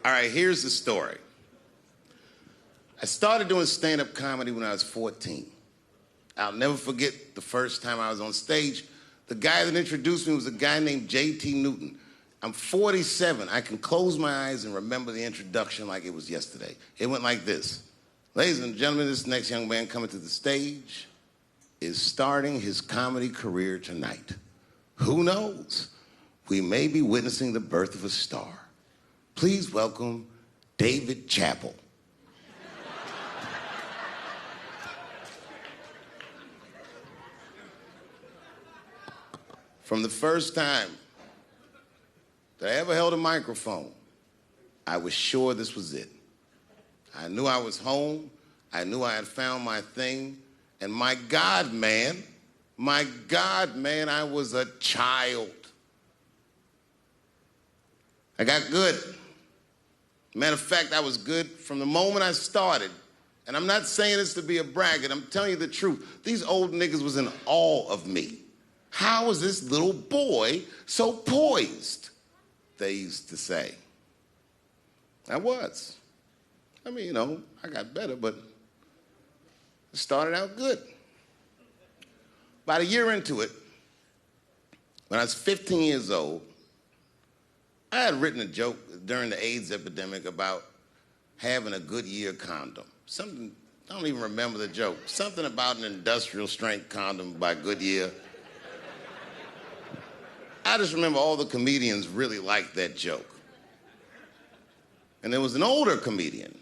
All right, here's the story. I started doing stand-up comedy when I was 14. I'll never forget the first time I was on stage. The guy that introduced me was a guy named J.T. Newton. I'm 47. I can close my eyes and remember the introduction like it was yesterday. It went like this. Ladies and gentlemen, this next young man coming to the stage is starting his comedy career tonight. Who knows? We may be witnessing the birth of a star. Please welcome David Chappelle. From the first time that I ever held a microphone, I was sure this was it. I knew I was home. I knew I had found my thing. And my God, man, I was a child. I got good. Matter of fact, I was good from the moment I started. And I'm not saying this to be a braggart. I'm telling you the truth. These old niggas was in awe of me. How is this little boy so poised? They used to say. I was. I mean, you know, I got better, but it started out good. About a year into it, when I was 15 years old, I had written a joke during the AIDS epidemic about having a Goodyear condom. Something, I don't even remember the joke. Something about an industrial strength condom by Goodyear. I just remember all the comedians really liked that joke. And there was an older comedian.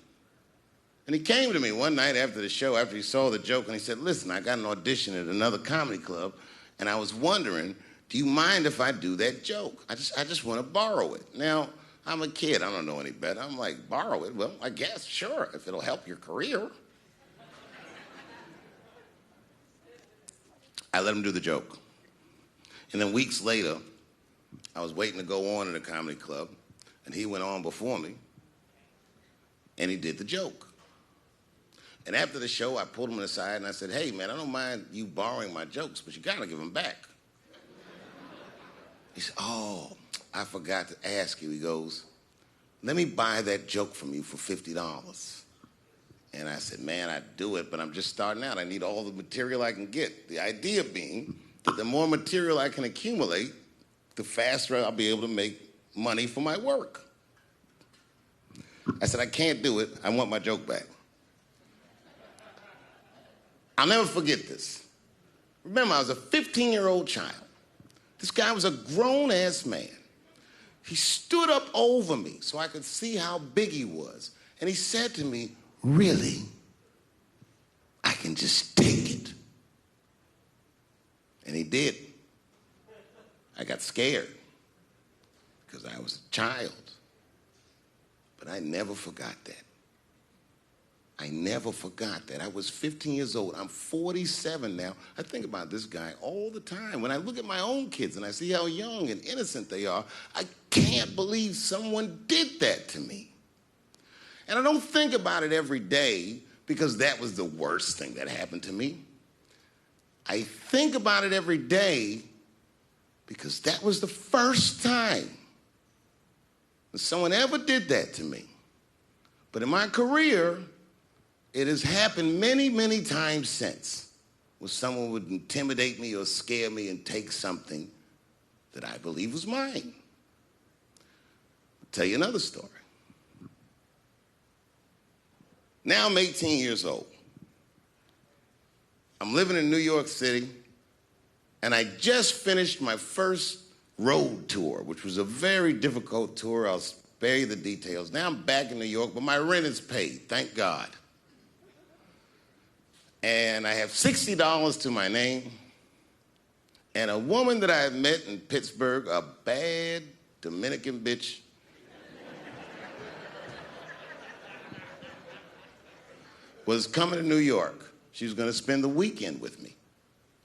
And he came to me one night after the show, after he saw the joke, and he said, listen, I got an audition at another comedy club, and I was wondering, do you mind if I do that joke? I just want to borrow it. Now, I'm a kid. I don't know any better. I'm like, borrow it? Well, I guess, sure, if it'll help your career. I let him do the joke. And then weeks later, I was waiting to go on in a comedy club, and he went on before me, and he did the joke. And after the show, I pulled him aside, and I said, hey, man, I don't mind you borrowing my jokes, but you got to give them back. He said, oh, I forgot to ask you. He goes, let me buy that joke from you for $50. And I said, man, I'd do it, but I'm just starting out. I need all the material I can get. The idea being that the more material I can accumulate, the faster I'll be able to make money for my work. I said, I can't do it. I want my joke back. I'll never forget this. Remember, I was a 15-year-old child. This guy was a grown-ass man. He stood up over me so I could see how big he was. And he said to me, really? I can just take it. And he did. I got scared because I was a child. But I never forgot that. I never forgot that. I was 15 years old. I'm 47 now. I think about this guy all the time. When I look at my own kids and I see how young and innocent they are, I can't believe someone did that to me. And I don't think about it every day because that was the worst thing that happened to me. I think about it every day because that was the first time that someone ever did that to me. But in my career, it has happened many, many times since where someone would intimidate me or scare me and take something that I believe was mine. I'll tell you another story. Now I'm 18 years old. I'm living in New York City, and I just finished my first road tour, which was a very difficult tour. I'll spare you the details. Now I'm back in New York, but my rent is paid, thank God. And I have $60 to my name, and a woman that I had met in Pittsburgh, a bad Dominican bitch, was coming to New York. She was going to spend the weekend with me.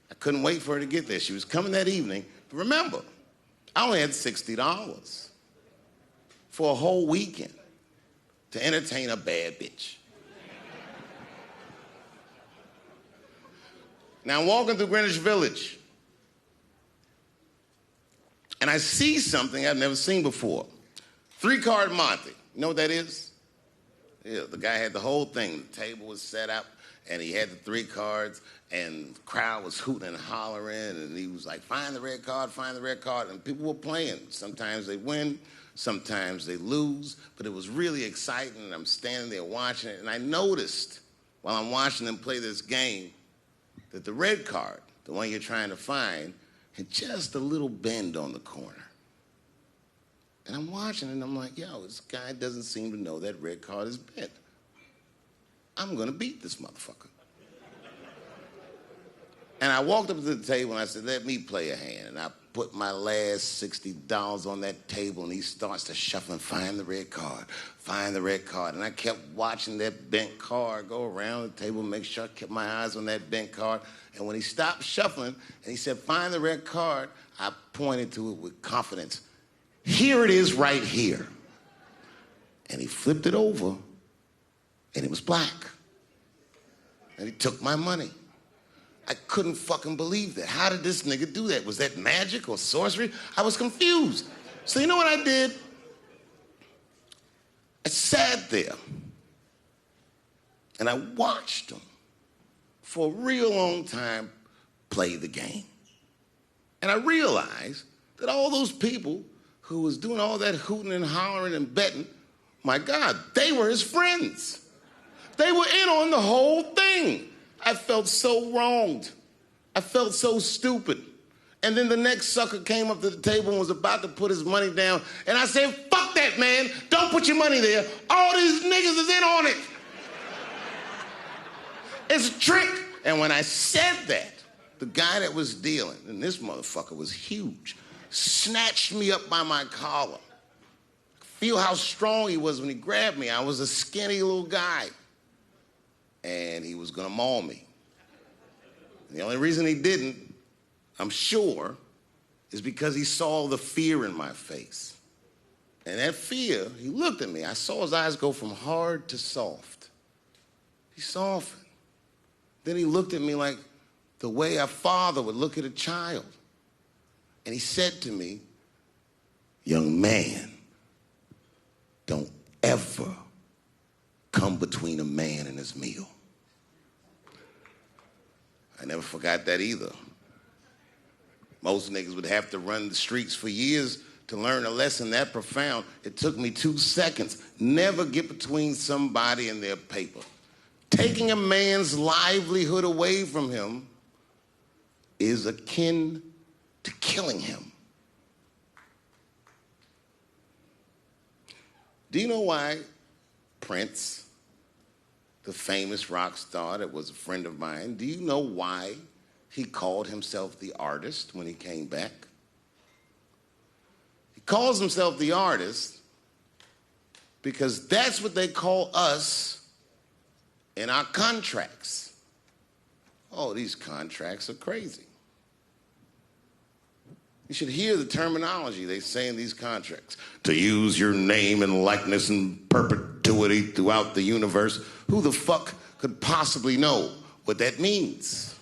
I couldn't wait for her to get there. She was coming that evening. But remember, I only had $60 for a whole weekend to entertain a bad bitch. Now I'm walking through Greenwich Village, and I see something I've never seen before. 3-card Monte. You know what that is? Yeah, the guy had the whole thing. The table was set up, and he had the 3 cards, and the crowd was hooting and hollering, and he was like, find the red card, find the red card, and people were playing. Sometimes they win, sometimes they lose, but it was really exciting, and I'm standing there watching it, and I noticed while I'm watching them play this game that the red card, the one you're trying to find, had just a little bend on the corner. And I'm watching it, and I'm like, yo, this guy doesn't seem to know that red card is bent. I'm going to beat this motherfucker. And I walked up to the table, and I said, let me play a hand. And I put my last $60 on that table, and he starts to shuffle and find the red card, find the red card. And I kept watching that bent card go around the table, make sure I kept my eyes on that bent card. And when he stopped shuffling, and he said, find the red card, I pointed to it with confidence. Here it is right here. And he flipped it over, and it was black. And he took my money. I couldn't fucking believe that. How did this nigga do that? Was that magic or sorcery? I was confused. So you know what I did? I sat there, and I watched him for a real long time play the game. And I realized that all those people who was doing all that hooting and hollering and betting, my God, they were his friends. They were in on the whole thing. I felt so wronged. I felt so stupid. And then the next sucker came up to the table and was about to put his money down. And I said, fuck that, man. Don't put your money there. All these niggas is in on it. It's a trick. And when I said that, the guy that was dealing, and this motherfucker was huge, snatched me up by my collar. Feel how strong he was when he grabbed me. I was a skinny little guy. And he was gonna maul me. And the only reason he didn't, I'm sure, is because he saw the fear in my face. And that fear, he looked at me. I saw his eyes go from hard to soft. He softened. Then he looked at me like the way a father would look at a child. And he said to me, young man, don't ever come between a man and his meal. I never forgot that either. Most niggas would have to run the streets for years to learn a lesson that profound. It took me 2 seconds. Never get between somebody and their paper. Taking a man's livelihood away from him is akin to killing him. Do you know why Prince, the famous rock star that was a friend of mine, do you know why he called himself the artist when he came back? He calls himself the artist because that's what they call us in our contracts. Oh, these contracts are crazy. You should hear the terminology they say in these contracts. To use your name and likeness in perpetuity throughout the universe. Who the fuck could possibly know what that means?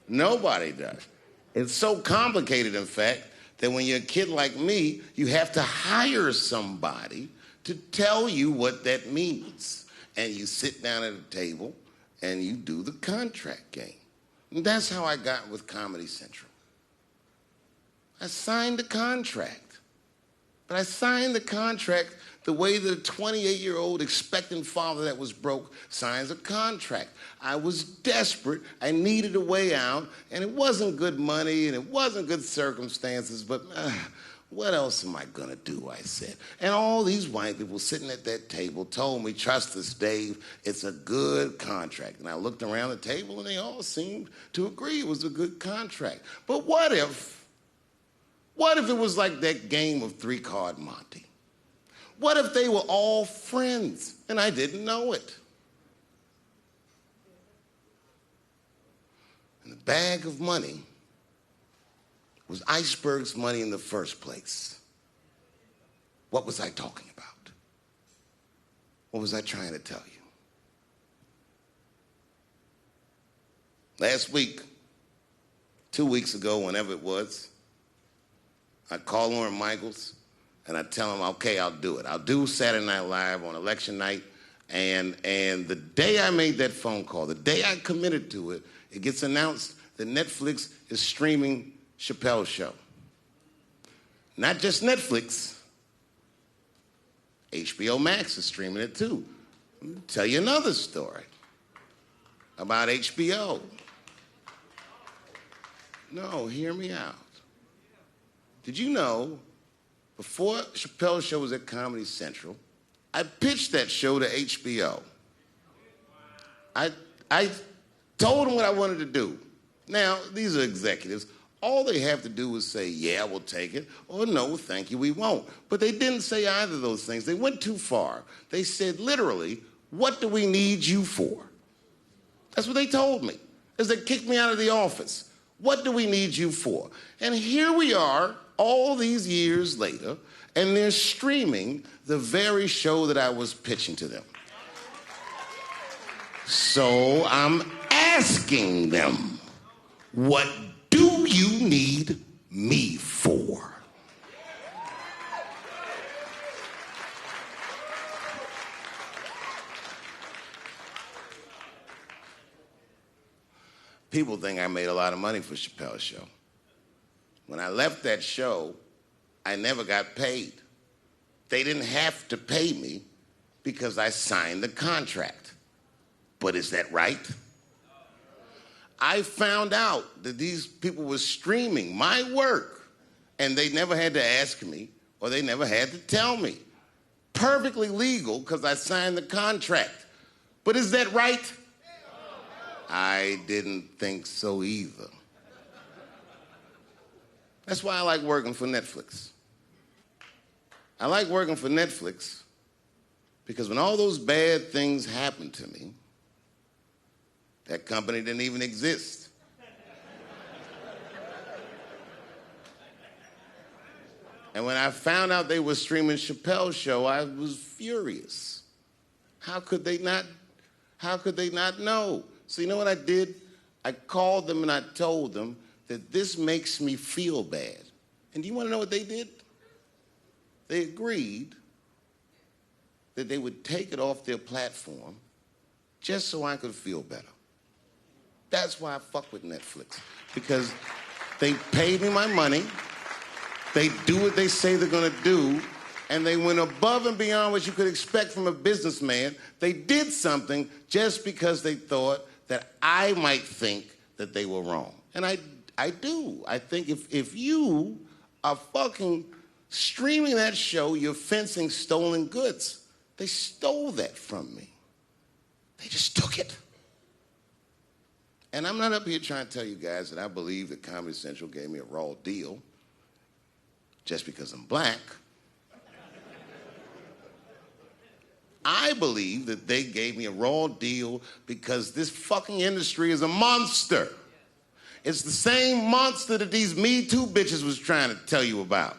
Nobody does. It's so complicated, in fact, that when you're a kid like me, you have to hire somebody to tell you what that means. And you sit down at a table and you do the contract game. And that's how I got with Comedy Central. I signed the contract. But I signed the contract the way that a 28-year-old expectant father that was broke signs a contract. I was desperate. I needed a way out. And it wasn't good money and it wasn't good circumstances. But what else am I going to do, I said. And all these white people sitting at that table told me, trust us, Dave, it's a good contract. And I looked around the table and they all seemed to agree it was a good contract. But what if it was like that game of 3-Card Monte? What if they were all friends and I didn't know it? And the bag of money was Iceberg's money in the first place. What was I talking about? What was I trying to tell you? Last week, 2 weeks ago, whenever it was, I called Lauren Michaels And I tell them, okay, I'll do it. I'll do Saturday Night Live on election night. And the day I made that phone call, the day I committed to it, it gets announced that Netflix is streaming Chappelle's show. Not just Netflix, HBO Max is streaming it too. Let me tell you another story about HBO. No, hear me out. Did you know, before Chappelle's show was at Comedy Central, I pitched that show to HBO. I told them what I wanted to do. Now, these are executives. All they have to do is say, yeah, we'll take it, or no, thank you, we won't. But they didn't say either of those things. They went too far. They said, literally, what do we need you for? That's what they told me, as they kicked me out of the office. What do we need you for? And here we are, all these years later, and they're streaming the very show that I was pitching to them. So I'm asking them, what do you need me for? People think I made a lot of money for Chappelle's show. When I left that show, I never got paid. They didn't have to pay me because I signed the contract. But is that right? I found out that these people were streaming my work, and they never had to ask me, or they never had to tell me. Perfectly legal because I signed the contract. But is that right? I didn't think so either. That's why I like working for Netflix. I like working for Netflix because when all those bad things happened to me, that company didn't even exist. And when I found out they were streaming Chappelle's show, I was furious. How could they not know? So you know what I did? I called them and I told them that this makes me feel bad. And do you want to know what they did? They agreed that they would take it off their platform just so I could feel better. That's why I fuck with Netflix, because they paid me my money, they do what they say they're gonna do, and they went above and beyond what you could expect from a businessman. They did something just because they thought that I might think that they were wrong. And I do. I think if you are fucking streaming that show, you're fencing stolen goods. They stole that from me. They just took it. And I'm not up here trying to tell you guys that I believe that Comedy Central gave me a raw deal just because I'm black. I believe that they gave me a raw deal because this fucking industry is a monster. It's the same monster that these Me Too bitches was trying to tell you about.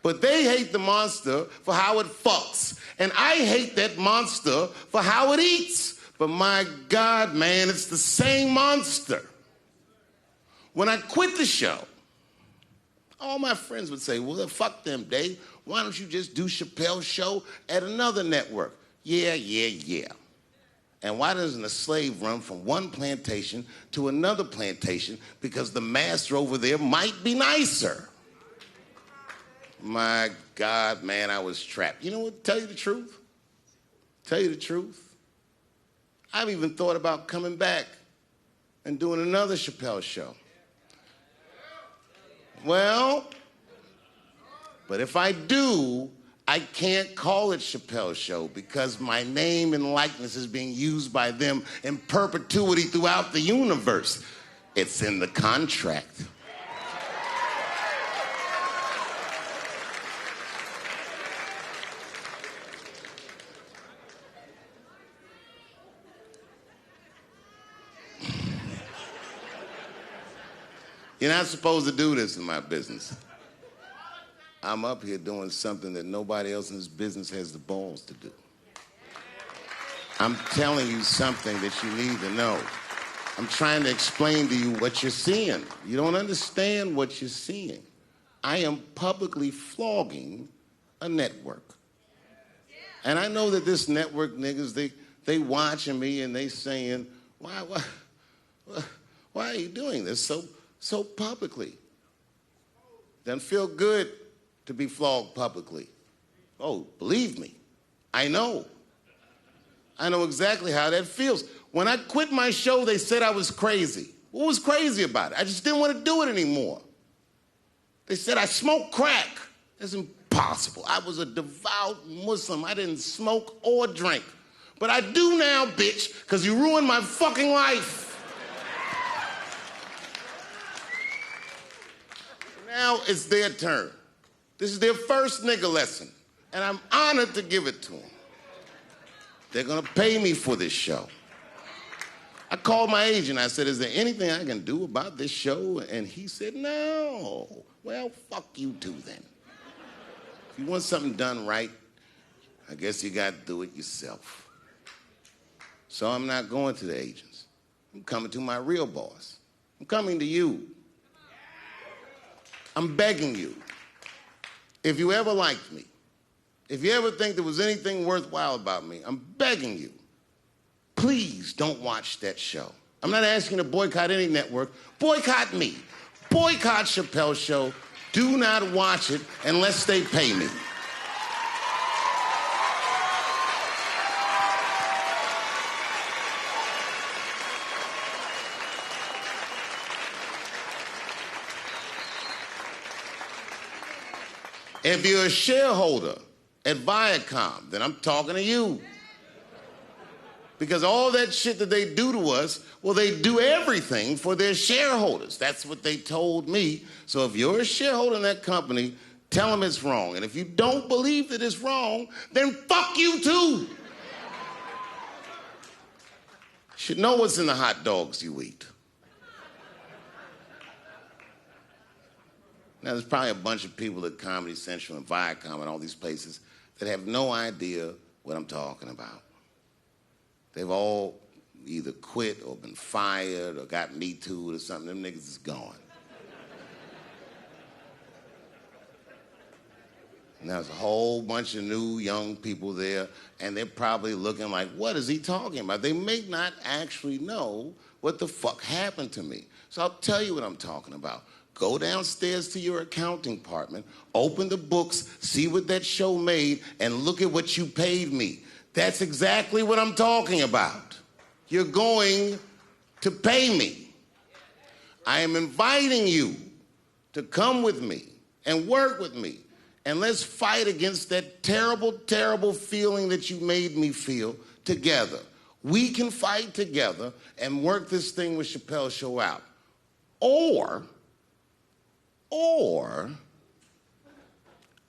But they hate the monster for how it fucks. And I hate that monster for how it eats. But my God, man, it's the same monster. When I quit the show, all my friends would say, well, fuck them, Dave. Why don't you just do Chappelle's show at another network? Yeah. And why doesn't a slave run from one plantation to another plantation? Because the master over there might be nicer. My God, man, I was trapped. You know what? Tell you the truth. I've even thought about coming back and doing another Chappelle show. Well, but if I do, I can't call it Chappelle's show because my name and likeness is being used by them in perpetuity throughout the universe. It's in the contract. You're not supposed to do this in my business. I'm up here doing something that nobody else in this business has the balls to do. I'm telling you something that you need to know. I'm trying to explain to you what you're seeing. You don't understand what you're seeing. I am publicly flogging a network. And I know that this network niggas, they watching me and they saying, why are you doing this so publicly? Doesn't feel good to be flogged publicly. Oh, believe me, I know. I know exactly how that feels. When I quit my show, they said I was crazy. What was crazy about it? I just didn't want to do it anymore. They said I smoked crack. That's impossible. I was a devout Muslim. I didn't smoke or drink. But I do now, bitch, because you ruined my fucking life. Now it's their turn. This is their first nigga lesson, and I'm honored to give it to them. They're gonna pay me for this show. I called my agent. I said, is there anything I can do about this show? And he said, no. Well, fuck you too then. If you want something done right, I guess you got to do it yourself. So I'm not going to the agents. I'm coming to my real boss. I'm coming to you. I'm begging you. If you ever liked me, if you ever think there was anything worthwhile about me, I'm begging you. Please don't watch that show. I'm not asking you to boycott any network. Boycott me. Boycott Chappelle's show. Do not watch it unless they pay me. If you're a shareholder at Viacom, then I'm talking to you. Because all that shit that they do to us, well, they do everything for their shareholders. That's what they told me. So if you're a shareholder in that company, tell them it's wrong. And if you don't believe that it's wrong, then fuck you too. You should know what's in the hot dogs you eat. Now, there's probably a bunch of people at Comedy Central and Viacom and all these places that have no idea what I'm talking about. They've all either quit or been fired or got Me Too'd or something. Them niggas is gone. And there's a whole bunch of new young people there, and they're probably looking like, what is he talking about? They may not actually know what the fuck happened to me. So I'll tell you what I'm talking about. Go downstairs to your accounting department, open the books, see what that show made, and look at what you paid me. That's exactly what I'm talking about. You're going to pay me. I am inviting you to come with me and work with me. And let's fight against that terrible, terrible feeling that you made me feel together. We can fight together and work this thing with Chappelle's show out. Or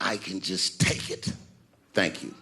I can just take it. Thank you.